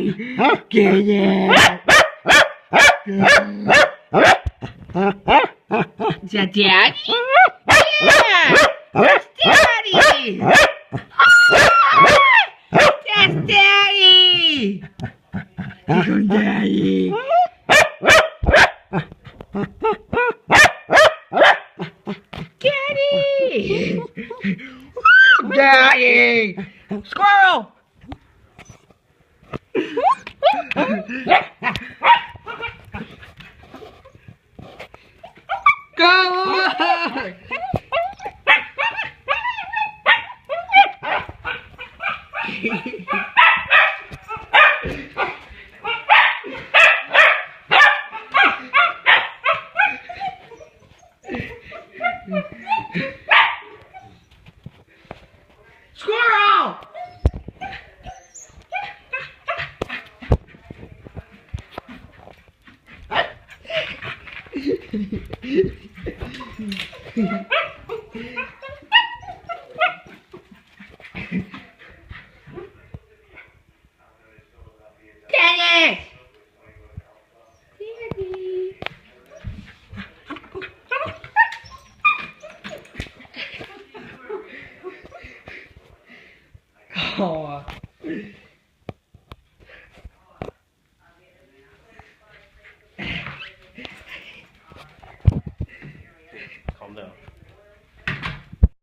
Get it. Is that Daddy? Yeah! That's Daddy! That's Daddy! Here comes Daddy! Daddy! Daddy! Squirrel! Go! Squirrel! Daddy! Daddy! Oh.